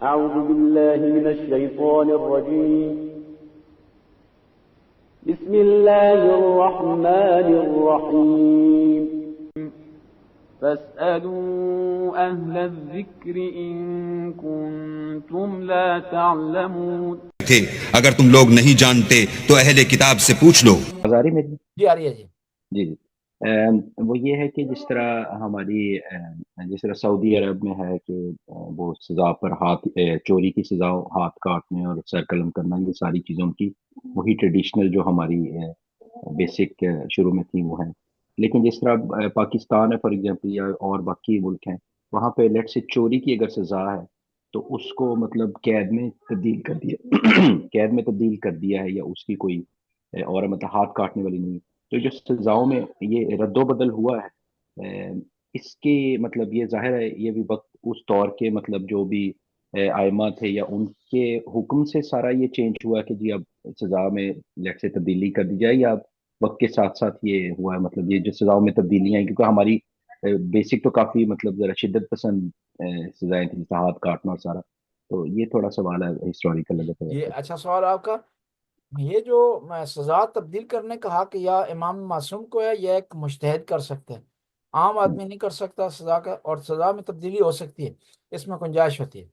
أعوذ بالله من الشيطان الرجيم بسم الله الرحمن الرحيم فاسألوا أهل الذكر إن كنتم لا تعلمون تھے اگر تم لوگ نہیں جانتے تو اہل کتاب سے پوچھ لو. آ رہی میری؟ جی آ رہی ہے جی. جی جی وہ یہ ہے کہ جس طرح ہماری جس طرح سعودی عرب میں ہے کہ وہ سزا پر ہاتھ چوری کی سزا ہاتھ کاٹنے اور سر قلم کرنا، یہ ساری چیزوں کی وہی ٹریڈیشنل جو ہماری بیسک شروع میں تھی وہ ہیں. لیکن جس طرح پاکستان ہے فار ایگزامپل یا اور باقی ملک ہیں، وہاں پہ لیٹ سے چوری کی اگر سزا ہے تو اس کو مطلب قید میں تبدیل کر دیا قید میں تبدیل کر دیا ہے، یا اس کی کوئی اور مطلب ہاتھ کاٹنے والی نہیں. تو جو سزاؤں میں یہ رد و بدل ہوا ہے، اس کے مطلب یہ ظاہر ہے یہ بھی وقت اس دور کے مطلب جو بھی آئمہ تھے یا ان کے حکم سے سارا یہ چینج ہوا کہ جی اب سزا میں لیٹ سے تبدیلی کر دی جائے، یا وقت کے ساتھ ساتھ یہ ہوا ہے مطلب یہ جو سزاؤں میں تبدیلیاں ہیں، کیونکہ ہماری بیسک تو کافی مطلب ذرا شدت پسند سزائیں تھیں، جیسے ہاتھ کاٹنا اور سارا. تو یہ تھوڑا سوال ہے ہسٹوریکل لگتا ہے. یہ اچھا سوال آپ کا. یہ جو سزا تبدیل کرنے کا حق یا امام معصوم کو ہے یا ایک مجتہد کر سکتے ہیں، عام آدمی نہیں کر سکتا سزا کا. اور سزا میں تبدیلی ہو سکتی ہے، اس میں گنجائش ہوتی ہے،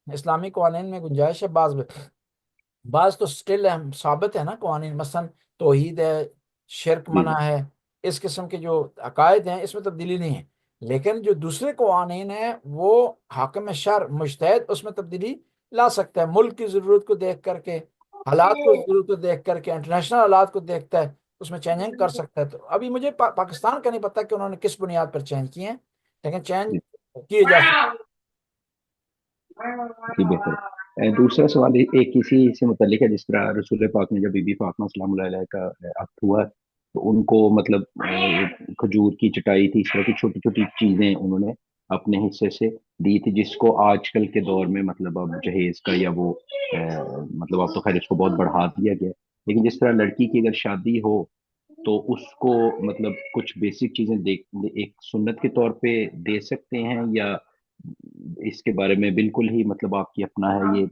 اسلامی قوانین میں گنجائش ہے. بعض تو سٹل ثابت ہے نا قوانین، مثلا توحید ہے، شرک جی منع ہے، اس قسم کے جو عقائد ہیں اس میں تبدیلی نہیں ہے. لیکن جو دوسرے قوانین ہیں وہ حاکم شرع مجتہد اس میں تبدیلی لا سکتا ہے، ملک کی ضرورت کو دیکھ کر کے، حالات کو ضرورت کو دیکھ کر کے، انٹرنیشنل حالات کو دیکھتا ہے، اس میں چینجنگ کر سکتا ہے. تو ابھی مجھے پاکستان کا نہیں پتا کہ انہوں نے کس بنیاد پر چینج کیے ہیں، لیکن چینج جی کیے جا سکتے. جی بہتر. دوسرا سوال ایک اسی سے متعلق ہے. جس طرح رسول پاک نے جب بی بی فاطمہ سلام اللہ علیہ کا عقد ہوا تو ان کو مطلب کھجور کی چٹائی تھی، اس طرح کی چھوٹی چھوٹی چیزیں انہوں نے اپنے حصے سے دی تھی، جس کو آج کل کے دور میں مطلب اب جہیز کا یا وہ مطلب اب تو خیر اس کو بہت بڑھا دیا گیا. لیکن جس طرح لڑکی کی اگر شادی ہو تو اس کو مطلب کچھ بیسک چیزیں ایک سنت کے طور پہ دے سکتے ہیں، یا اس کے بارے میں بالکل ہی مطلب آپ کی اپنا ہے یہ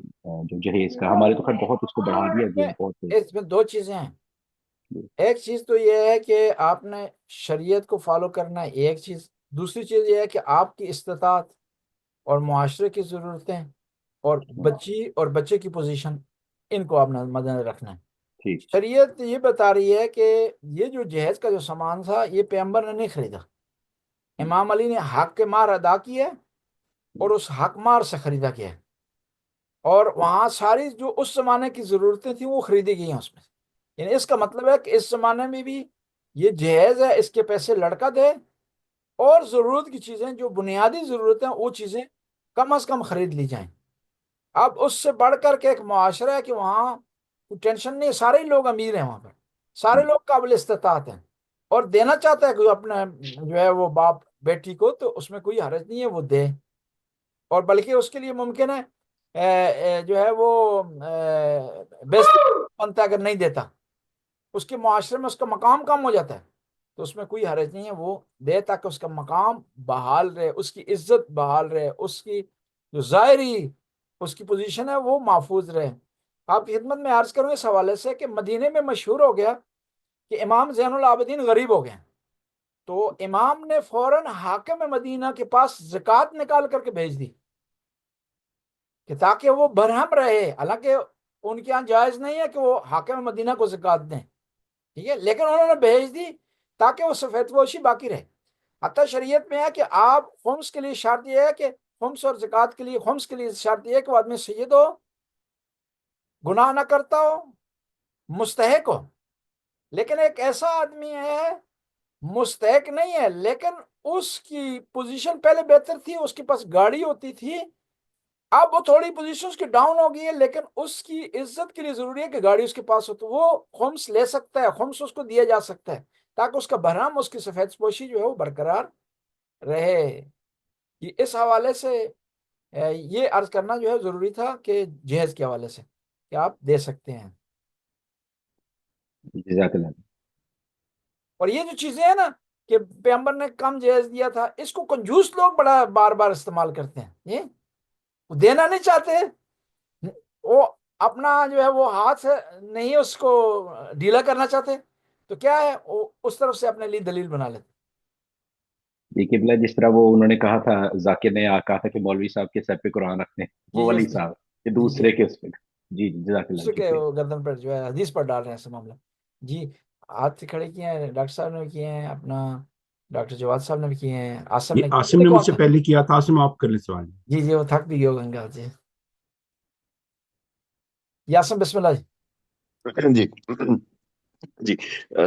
جو جہیز کا؟ ہمارے تو خیر بہت اس کو بڑھا دیا گیا بہت. اس میں دو چیزیں ہیں. ایک چیز تو یہ ہے کہ آپ نے شریعت کو فالو کرنا ہے، ایک چیز. دوسری چیز یہ ہے کہ آپ کی استطاعت اور معاشرے کی ضرورتیں اور بچی اور بچے کی پوزیشن، ان کو آپ نے مد نظر رکھنا ہے. ٹھیک. شریعت یہ بتا رہی ہے کہ یہ جو جہیز کا جو سامان تھا یہ پیغمبر نے نہیں خریدا، امام علی نے حق کے مار ادا کیا اور اس حق مار سے خریدا کیا ہے، اور وہاں ساری جو اس زمانے کی ضرورتیں تھیں وہ خریدی گئی ہیں اس میں. یعنی اس کا مطلب ہے کہ اس زمانے میں بھی یہ جہیز ہے، اس کے پیسے لڑکا دے، اور ضرورت کی چیزیں جو بنیادی ضرورتیں وہ چیزیں کم از کم خرید لی جائیں. اب اس سے بڑھ کر کے ایک معاشرہ ہے کہ وہاں کوئی ٹینشن نہیں، سارے لوگ امیر ہیں وہاں پر، سارے لوگ قابل استطاعت ہیں، اور دینا چاہتا ہے کوئی اپنا جو ہے وہ باپ بیٹی کو، تو اس میں کوئی حرج نہیں ہے وہ دے. اور بلکہ اس کے لیے ممکن ہے جو ہے وہ بیسٹ بنتا ہے، اگر نہیں دیتا اس کے معاشرے میں اس کا مقام کم ہو جاتا ہے، تو اس میں کوئی حرج نہیں ہے وہ دے، تاکہ اس کا مقام بحال رہے، اس کی عزت بحال رہے، اس کی جو ظاہری اس کی پوزیشن ہے وہ محفوظ رہے. آپ کی خدمت میں عرض کروں اس حوالے سے کہ مدینے میں مشہور ہو گیا کہ امام زین العابدین غریب ہو گئے، تو امام نے فوراً حاکم مدینہ کے پاس زکوٰۃ نکال کر کے بھیج دی کہ تاکہ وہ برہم رہے. حالانکہ ان کے یہاں جائز نہیں ہے کہ وہ حاکم مدینہ کو زکوٰۃ دیں، ٹھیک ہے، لیکن انہوں نے بھیج دی تاکہ وہ سفید پوشی باقی رہے. حتیٰ شریعت میں ہے کہ آپ خمس کے لیے شرط یہ ہے کہ خمس اور زکوٰۃ کے لیے، خمس کے لیے شرط یہ ہے کہ وہ آدمی سید ہو، گناہ نہ کرتا ہو، مستحق ہو. لیکن ایک ایسا آدمی ہے مستحق نہیں ہے لیکن اس کی پوزیشن پہلے بہتر تھی، اس کے پاس گاڑی ہوتی تھی، اب وہ تھوڑی پوزیشن اس کی ڈاؤن ہو گئی ہے، لیکن اس کی عزت کے لیے ضروری ہے کہ گاڑی اس کے پاس ہو، تو وہ خمس لے سکتا ہے، خمس اس کو دیا جا سکتا ہے تاکہ اس کا بھرم، اس کی سفید پوشی جو ہے وہ برقرار رہے. یہ اس حوالے سے یہ عرض کرنا جو ہے ضروری تھا کہ جہیز کے حوالے سے کہ آپ دے سکتے ہیں. جزاک اللہ. اور یہ جو چیزیں ہیں نا کہ پیغمبر نے کم جہیز دیا تھا، اس کو کنجوس لوگ بڑا بار بار استعمال کرتے ہیں. یہ وہ دینا نہیں چاہتے، وہ اپنا جو ہے وہ ہاتھ سے نہیں اس کو ڈھیلا کرنا چاہتے، تو کیا ہے وہ اس طرف سے اپنے لیے دلیل بنا لیتے. یہ قبلہ جس طرح وہ انہوں نے کہا تھا، ذاکر نے کہا تھا کہ مولوی صاحب کے سر پہ قرآن رکھتے ہیں، جی وہ جی والی اس کے، صاحب کہ جی جی دوسرے کے اس پہ. جی جی جزاک اللہ، دوسرے کے شکریہ. وہ گردن پر جو ہے حدیث پر ڈال رہے ہیں ایسا معاملہ. جی ہاتھ کھڑے کیے ہیں، ڈاکٹر صاحب نے بھی کیے ہیں، اپنا ڈاکٹر جواد صاحب نے بھی کیے ہیں، آسم یہ نے کیا. عاصم نے کون مجھ سے تھا؟ پہلے کیا تھا. عاصم آپ کر لیں سوال. جی جی وہ تھک بھی گئے ہو گنگا جی. یاسم بسم اللہ جی. جی جی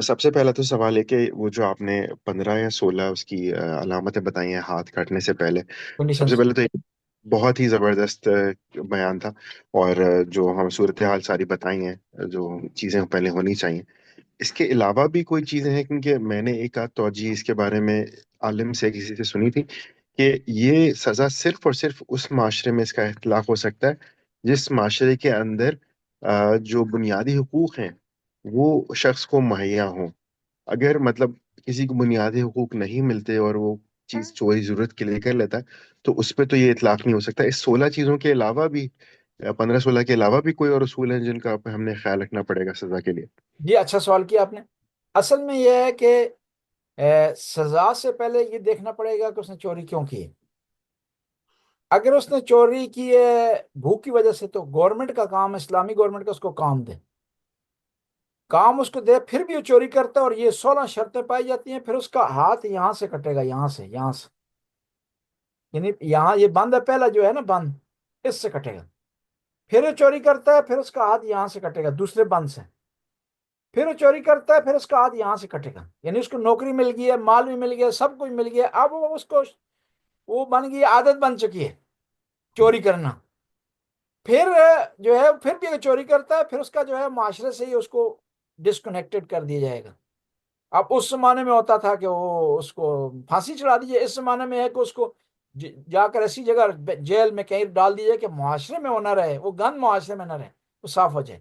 سب سے پہلا تو سوال ہے کہ وہ جو آپ نے 15 یا 16 اس کی علامتیں بتائی ہیں ہاتھ کاٹنے سے پہلے، سب سے کنڈیشنز. پہلے تو یہ بہت ہی زبردست بیان تھا، اور جو ہم صورتحال ساری بتائی ہیں، جو چیزیں پہلے ہونی چاہیے. اس کے علاوہ بھی کوئی چیزیں ہیں، کیونکہ میں نے ایک آدھ توجہ اس کے بارے میں عالم سے کسی سے سنی تھی کہ یہ سزا صرف اور صرف اس معاشرے میں اس کا اطلاق ہو سکتا ہے جس معاشرے کے اندر جو بنیادی حقوق ہیں وہ شخص کو مہیا ہوں. اگر مطلب کسی کو بنیادی حقوق نہیں ملتے اور وہ چیز چوری ضرورت کے لیے کر لیتا ہے، تو اس پہ تو یہ اطلاق نہیں ہو سکتا. اس 16 چیزوں کے علاوہ بھی، 15 16 کے علاوہ بھی کوئی اور اصول ہیں جن کا ہم نے خیال رکھنا پڑے گا سزا کے لیے؟ جی اچھا سوال کیا آپ نے. اصل میں یہ ہے کہ سزا سے پہلے یہ دیکھنا پڑے گا کہ اس نے چوری کیوں کی ہے. اگر اس نے چوری کی ہے بھوک کی وجہ سے، تو گورنمنٹ کا کام، اسلامی گورنمنٹ کا اس کو کام دے، کام اس کو دے، پھر بھی وہ چوری کرتا ہے اور یہ 16 شرطیں پائی جاتی ہیں، پھر اس کا ہاتھ یہاں سے کٹے گا، یہاں سے، یعنی یہاں یہ بند ہے پہلا جو ہے نا بند، اس سے کٹے گا. پھر وہ چوری کرتا ہے، پھر اس کا ہاتھ یہاں سے کٹے گا دوسرے بند سے. پھر وہ چوری کرتا ہے، پھر اس کا ہاتھ یہاں سے کٹے گا. یعنی اس کو نوکری مل گئی ہے، مال بھی مل گیا، سب کچھ مل گیا، اب وہ اس کو وہ بن گئی، عادت بن چکی ہے چوری کرنا. پھر جو ہے پھر بھی اگر چوری کرتا ہے، پھر اس کا جو ہے معاشرے سے ہی اس کو ڈسکنیکٹڈ کر دیا جائے گا. اب اس زمانے میں ہوتا تھا کہ وہ اس کو پھانسی چڑھا دیجیے، اس زمانے میں ہے کہ اس کو جا کر ایسی جگہ جیل میں کہیں ڈال دیجیے کہ معاشرے میں وہ نہ رہے، وہ گند معاشرے میں نہ رہے، وہ صاف ہو جائے.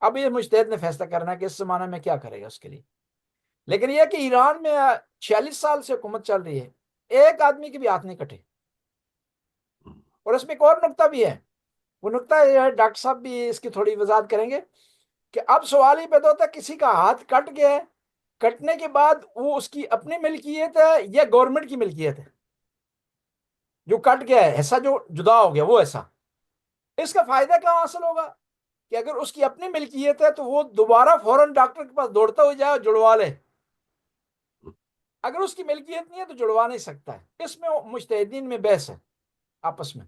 اب یہ مجتہد نے فیصلہ کرنا ہے کہ اس زمانے میں کیا کرے گا اس کے لیے. لیکن یہ کہ ایران میں 46 سال سے حکومت چل رہی ہے، ایک آدمی کے بھی ہاتھ نہیں کٹے. اور اس میں ایک اور نقطہ بھی ہے، وہ نقطہ یہ ہے، ڈاکٹر صاحب بھی اس کی تھوڑی وضاحت کریں گے، کہ اب سوال ہی پیدا ہوتا ہے کسی کا ہاتھ کٹ گیا ہے، کٹنے کے بعد وہ اس کی اپنی ملکیت ہے یا گورنمنٹ کی ملکیت ہے؟ جو کٹ گیا ہے، ایسا جو جدا ہو گیا وہ ایسا، اس کا فائدہ کہاں حاصل ہوگا؟ کہ اگر اس کی اپنی ملکیت ہے تو وہ دوبارہ فوراً ڈاکٹر کے پاس دوڑتا ہو جائے اور جڑوا لے. اگر اس کی ملکیت نہیں ہے تو جڑوا نہیں سکتا ہے. اس میں مجتہدین میں بحث ہے آپس میں،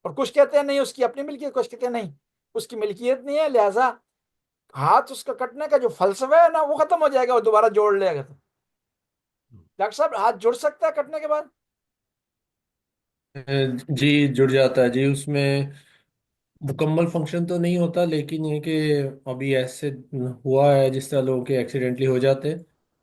اور کچھ کہتے ہیں نہیں اس کی اپنی ملکیت، کچھ کہتے ہیں نہیں اس کی ملکیت نہیں ہے، لہذا ہاتھ اس کا کٹنے کا جو فلسفہ ہے نا وہ ختم ہو جائے گا، وہ دوبارہ جوڑ لے گا. تو ڈاکٹر صاحب ہاتھ جڑ سکتا ہے کٹنے کے بعد؟ جی جڑ جاتا ہے جی. اس میں مکمل فنکشن تو نہیں ہوتا، لیکن یہ کہ ابھی ایسے ہوا ہے جس طرح لوگوں کے ایکسیڈنٹلی ہو جاتے ہیں،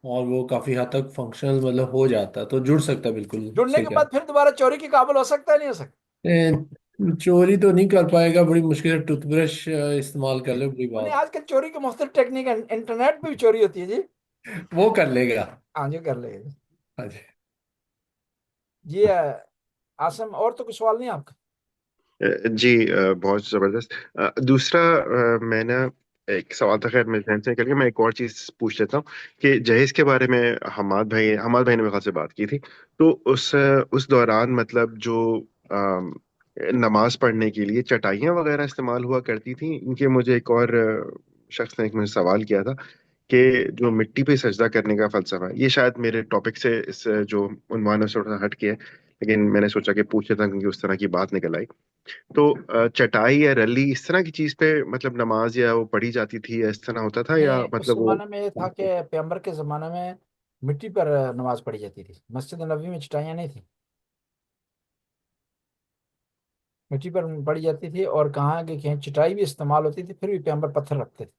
اور وہ کافی حد تک فنکشنل مطلب ہو جاتا ہے، تو جڑ سکتا ہے. بالکل جڑنے صحیح کے کہہ بعد پھر دوبارہ چوری کے قابل ہو سکتا ہے نہیں ہو سکتا؟ چوری تو نہیں کر پائے گا، بڑی مشکل ہے، ٹوتھ برش استعمال کر لے، بڑی انہیں بات آج کل چوری کے مختلف ٹیکنیک ہیں، انٹرنیٹ پہ بھی چوری ہوتی ہے جی. وہ کر لے گا. ہاں جی کر لے گا. ہاں جی. جی آسم اور تو کوئی سوال نہیں آپ کا؟ جی بہت زبردست. دوسرا میں نا ایک سوال تھا، خیر میرے ذہن سے نکل گیا، میں ایک اور چیز پوچھ لیتا ہوں کہ جہیز کے بارے میں حماد بھائی نے میرے خیال سے بات کی تھی. تو اس دوران مطلب جو نماز پڑھنے کے لیے چٹائیاں وغیرہ استعمال ہوا کرتی تھیں، ان کے مجھے ایک اور شخص نے ایک مجھے سوال کیا تھا کہ جو مٹی پہ سجدہ کرنے کا فلسفہ ہے، یہ شاید میرے ٹاپک سے اس جو عنوان ہے اس سے تھوڑا سا ہٹ کے ہے، لیکن میں نے سوچا کہ پوچھ لیتا ہوں کیونکہ اس طرح کی بات نکل آئی. تو چٹائی یا رلی اس طرح کی چیز پہ مطلب نماز یا وہ پڑھی جاتی تھی، یا اس طرح ہوتا تھا، یا نہیں اس مطلب وہ؟ زمانے میں یہ تھا کہ پیغمبر کے زمانے میں مٹی پر نماز پڑھی جاتی تھی، مسجد نبوی میں چٹائیاں نہیں تھیں، مٹی پر پڑھی جاتی تھی. اور کہاں کہ کہیں چٹائی بھی استعمال ہوتی تھی، پھر بھی پیغمبر پتھر رکھتے تھے.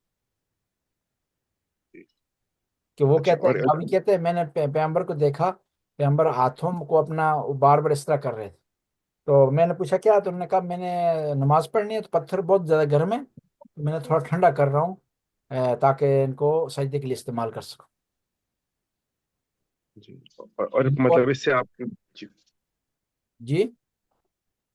کہ وہ اچھا. کہتے ہیں، راوی کہتے ہیں میں نے پیغمبر کو دیکھا، پیغمبر ہاتھوں کو اپنا بار بار اس طرح کر رہے تھے. تو میں نے پوچھا کیا؟ تو انہوں نے کہا میں نے نماز پڑھنی ہے، تو پتھر بہت زیادہ گرم ہے، تو میں نے تھوڑا ٹھنڈا کر رہا ہوں تاکہ ان کو سجدے کے لیے استعمال کر سکوں. جی. اور اور مطلب اس سے آپ جی جی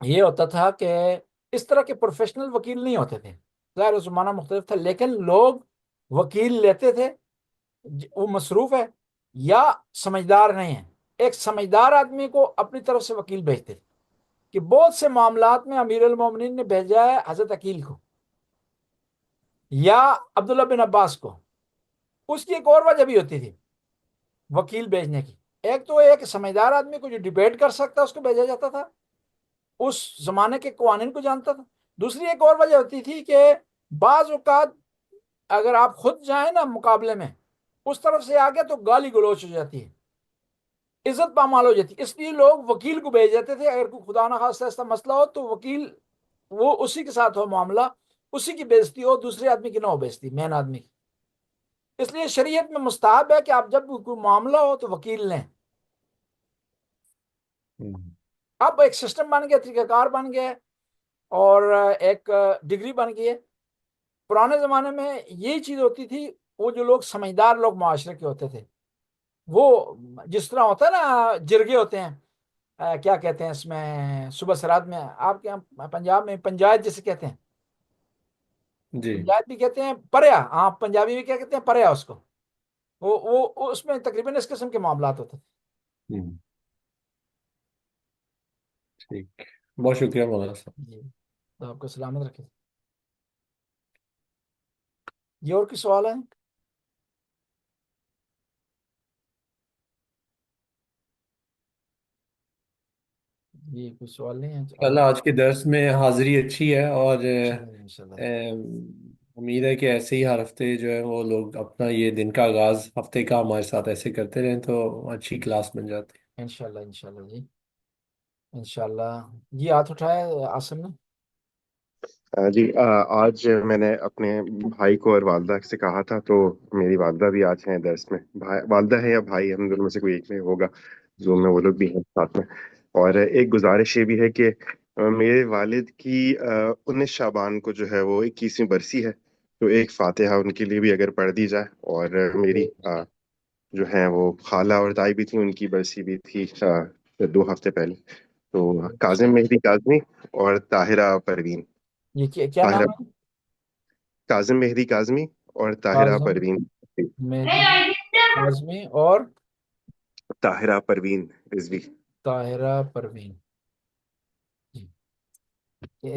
یہ ہوتا تھا کہ اس طرح کے پروفیشنل وکیل نہیں ہوتے تھے، ظاہر زمانہ مختلف تھا، لیکن لوگ وکیل لیتے تھے، وہ مصروف ہے یا سمجھدار نہیں ہے۔ ایک سمجھدار آدمی کو اپنی طرف سے وکیل بھیجتے تھے، کہ بہت سے معاملات میں امیر المومنین نے بھیجا ہے حضرت عقیل کو یا عبداللہ بن عباس کو۔ اس کی ایک اور وجہ بھی ہوتی تھی وکیل بھیجنے کی، ایک تو ایک سمجھدار آدمی کو جو ڈیبیٹ کر سکتا اس کو بھیجا جاتا تھا، اس زمانے کے قوانین کو جانتا تھا۔ دوسری ایک اور وجہ ہوتی تھی کہ بعض اوقات اگر آپ خود جائیں نا مقابلے میں، اس طرف سے آگے تو گالی گلوچ ہو جاتی ہے، عزت پامال ہو جاتی ہے، اس لیے لوگ وکیل کو بھیج دیتے تھے۔ اگر کوئی خدا نخواستہ ایسا مسئلہ ہو تو وکیل، وہ اسی کے ساتھ ہو معاملہ، اسی کی بےزتی ہو، دوسرے آدمی کی نہ ہو بےزتی، مین آدمی کی۔ اس لیے شریعت میں مستحب ہے کہ آپ جب کوئی معاملہ ہو تو وکیل لیں۔ اب ایک سسٹم بن گیا، طریقہ کار بن گیا ہے، اور ایک ڈگری بن گئی ہے۔ پرانے زمانے میں یہی چیز ہوتی تھی، وہ جو لوگ سمجھدار لوگ معاشرے کے ہوتے تھے، وہ جس طرح ہوتا ہے نا جرگے ہوتے ہیں، کیا کہتے ہیں اس میں، صبح سرات میں آپ کے یہاں پنجاب میں پنجایت جسے کہتے ہیں، جی پنجایت بھی کہتے ہیں، پریا، ہاں پنجابی بھی کیا کہتے ہیں، پریا اس کو، وہ اس میں تقریباً اس قسم کے معاملات ہوتے تھے۔ ٹھیک، بہت شکریہ مولانا صاحب۔ جی، تو آپ کو سلامت رکھے۔ یہ اور کوئی سوال ہے؟ جی کوئی سوال نہیں ہے؟ انشاءاللہ آج کے درس میں حاضری اچھی ہے، اور انشاءاللہ امید ہے کہ ایسے ہی ہر ہفتے جو ہے وہ لوگ اپنا یہ دن کا آغاز ہفتے کا ہمارے ساتھ ایسے کرتے رہیں تو اچھی کلاس بن جاتی ہے۔ انشاءاللہ انشاءاللہ جی انشاءاللہ۔ جی ہاتھ اٹھایا آسم نے۔ جی آج میں نے اپنے بھائی کو اور والدہ سے کہا تھا، تو میری والدہ بھی آج ہیں درس میں، والدہ ہے یا بھائی، ہم دونوں میں سے کوئی ایک میں ہوگا، زوم میں وہ لوگ بھی ہیں ساتھ میں۔ اور ایک گزارش یہ بھی ہے کہ میرے والد کی 19 شعبان کو جو ہے وہ 21ویں برسی ہے، تو ایک فاتحہ ان کے لیے بھی اگر پڑھ دی جائے۔ اور میری جو ہیں وہ خالہ اور دائی بھی تھیں، ان کی برسی بھی تھی 2 ہفتے پہلے، تو کاظم مہدی کاظمی اور طاہرہ پروین، یہ کیا طاہرہ نام ہے؟ کاظم مہدی کاظمی اور طاہرہ کاظم پروین، مہدی کاظمی اور طاہرہ پروین رضوی۔ طاہرہ پروین۔ جی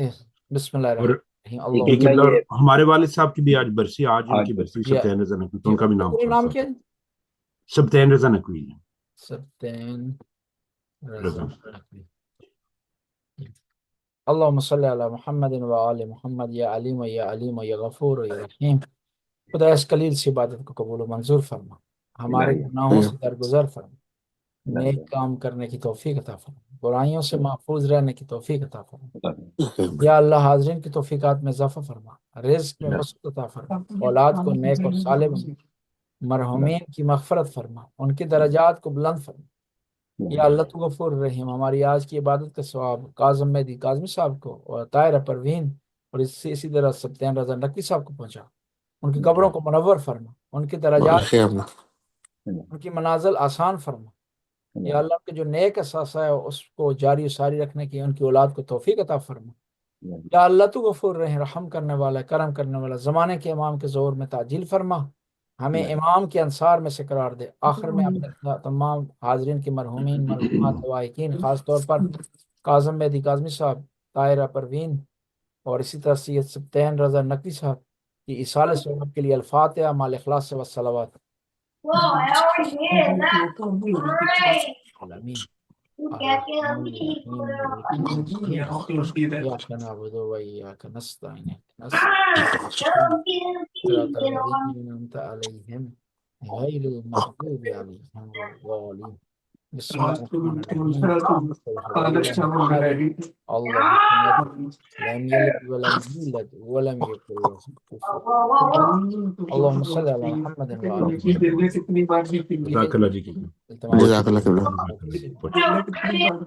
بسم اللہ اور الرحمن الرحیم۔ ایک اللہ ایک قبلہ یہ ہمارے والد صاحب کی بھی آج برسی، آج ان آج کی برسی یہ سبتین رضا نقوی، تو جی ان کا بھی نام پورے تھوڑا نام سا کیا ہے؟ سبتین رضا نقوی ہے۔ سبتین رضا رضا نقوی۔ اللہم صلی علی محمد و آل محمد، یا علیم و یا علیم و یا غفور و یا رحیم۔ خدا اس قلیل سی عبادت کو قبول و منظور فرما، ہمارے گناہوں سے درگزر فرما، نیک کام کرنے کی توفیق عطا فرما، برائیوں سے محفوظ رہنے کی توفیق عطا فرما۔ یا اللہ حاضرین کی توفیقات میں اضافہ فرما، رزق میں وسعت عطا فرما، اولاد کو نیک اور صالح بنا، مرحومین کی مغفرت فرما، ان کے درجات کو بلند فرما۔ یا اللہ تو غفور رحیم، ہماری آج کی عبادت کا ثواب کاظم مہدی کاظمی صاحب کو اور طاہرہ پروین اور اسی طرح سبتین رضا نقوی صاحب کو پہنچا، ان کی قبروں کو منور فرما، ان کے درجات، ان کی منازل آسان فرما۔ یا اللہ کے جو نیک اثاثہ ہے اس کو جاری و ساری رکھنے کی ان کی اولاد کو توفیق عطا فرما۔ یا اللہ تو غفور رحیم، رحم کرنے والا، کرم کرنے والا، زمانے کے امام کے ظہور میں تعجیل فرما، ہمیں امام کے انصار میں سے قرار دے۔ آخر میں اپنے تمام حاضرین کی مرحومین مرحومات لوائقین، خاص طور پر کاظم مہدی کاظمی صاحب، طاہرہ پروین اور اسی طرح سید سبتین رضا نقوی صاحب کی ایصال ثواب کے لیے الفاتحہ مال اخلاص سے والصلوات۔ آمین۔ إياك نعبد وإياك نستعين، صراط الذين أنعمت عليهم غير المغضوب عليهم ولا الضالين۔ بسم الله الرحمن الرحيم۔ الله لم يلد ولم يولد ولم يكن له كفوا أحد۔ اللهم صل على محمد وعلى جزاک اللہ جی کی التماس بہت شکریہ۔ جزاک اللہ۔